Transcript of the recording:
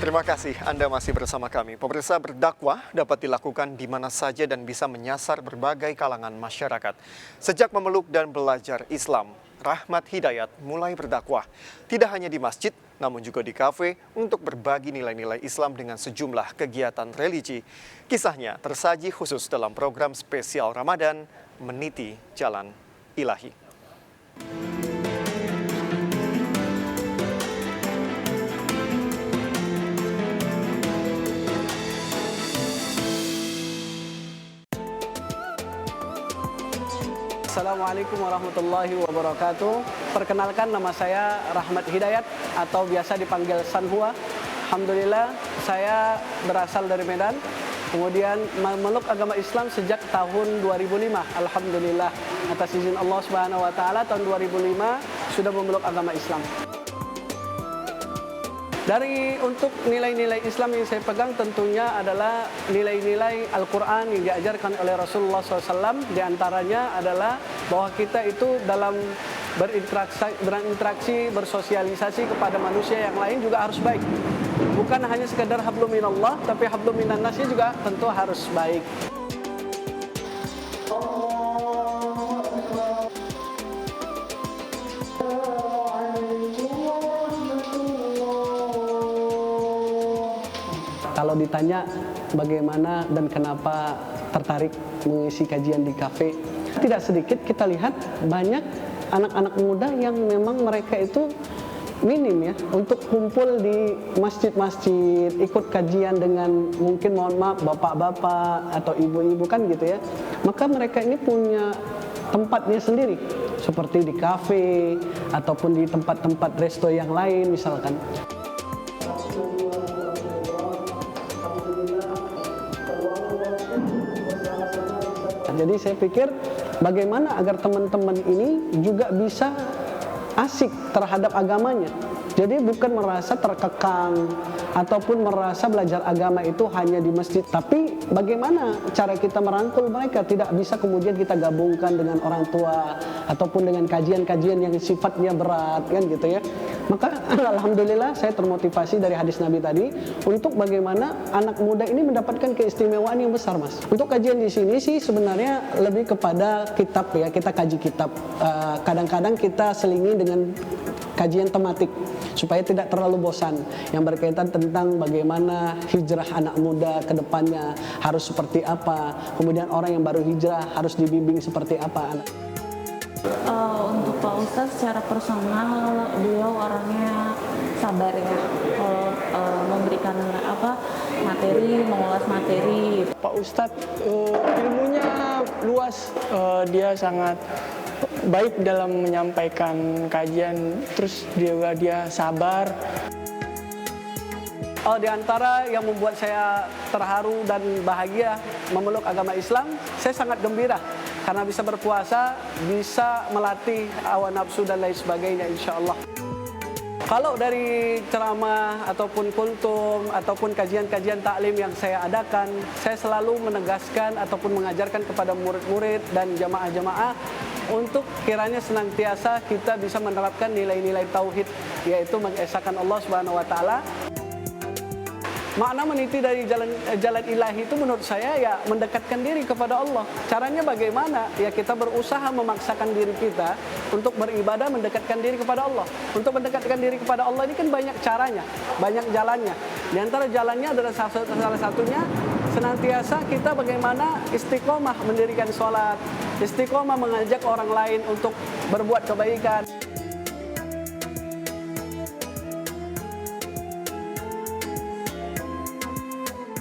Terima kasih Anda masih bersama kami. Pemirsa, berdakwah dapat dilakukan di mana saja dan bisa menyasar berbagai kalangan masyarakat. Sejak memeluk dan belajar Islam, Rahmat Hidayat mulai berdakwah. Tidak hanya di masjid, namun juga di kafe untuk berbagi nilai-nilai Islam dengan sejumlah kegiatan religi. Kisahnya tersaji khusus dalam program spesial Ramadan, Meniti Jalan Ilahi. Assalamualaikum warahmatullahi wabarakatuh. Perkenalkan, nama saya Rahmat Hidayat atau biasa dipanggil Sanhua. Alhamdulillah, saya berasal dari Medan. Kemudian memeluk agama Islam sejak tahun 2005. Alhamdulillah, atas izin Allah Subhanahu wa taala tahun 2005 sudah memeluk agama Islam. Dari untuk nilai-nilai Islam yang saya pegang tentunya adalah nilai-nilai Al-Quran yang diajarkan oleh Rasulullah SAW. Di antaranya adalah bahwa kita itu dalam berinteraksi, bersosialisasi kepada manusia yang lain juga harus baik. Bukan hanya sekedar hablum minallah, tapi hablum minan nasnya juga tentu harus baik. Kalau ditanya bagaimana dan kenapa tertarik mengisi kajian di kafe, tidak sedikit kita lihat banyak anak-anak muda yang memang mereka itu minim ya untuk kumpul di masjid-masjid, ikut kajian dengan mungkin mohon maaf bapak-bapak atau ibu-ibu kan gitu ya. Maka mereka ini punya tempatnya sendiri seperti di kafe ataupun di tempat-tempat resto yang lain misalkan. Jadi saya pikir bagaimana agar teman-teman ini juga bisa asik terhadap agamanya. Jadi bukan merasa terkekang ataupun merasa belajar agama itu hanya di masjid. Tapi bagaimana cara kita merangkul mereka, tidak bisa kemudian kita gabungkan dengan orang tua ataupun dengan kajian-kajian yang sifatnya berat kan gitu ya. Maka alhamdulillah saya termotivasi dari hadis Nabi tadi untuk bagaimana anak muda ini mendapatkan keistimewaan yang besar, Mas. Untuk kajian di sini sih sebenarnya lebih kepada kitab ya, kita kaji kitab. Kadang-kadang kita selingi dengan kajian tematik supaya tidak terlalu bosan yang berkaitan tentang bagaimana hijrah anak muda ke depannya harus seperti apa, kemudian orang yang baru hijrah harus dibimbing seperti apa. Untuk Pak Ustadz secara personal beliau orangnya sabar ya, kalau memberikan materi, mengulas materi. Pak Ustadz ilmunya luas, dia sangat baik dalam menyampaikan kajian, terus dia sabar. Di antara yang membuat saya terharu dan bahagia memeluk agama Islam, saya sangat gembira karena bisa berpuasa, bisa melatih hawa nafsu dan lain sebagainya insya Allah. Kalau dari ceramah ataupun kultum ataupun kajian-kajian taklim yang saya adakan, saya selalu menegaskan ataupun mengajarkan kepada murid-murid dan jamaah-jamaah untuk kiranya senantiasa kita bisa menerapkan nilai-nilai tauhid, yaitu mengesahkan Allah Subhanahu wa taala. Makna meniti dari jalan ilahi itu menurut saya ya mendekatkan diri kepada Allah. Caranya bagaimana? Ya kita berusaha memaksakan diri kita untuk beribadah, mendekatkan diri kepada Allah. Untuk mendekatkan diri kepada Allah ini kan banyak caranya, banyak jalannya. Di antara jalannya adalah salah satunya senantiasa kita bagaimana istiqomah mendirikan sholat, istiqomah mengajak orang lain untuk berbuat kebaikan.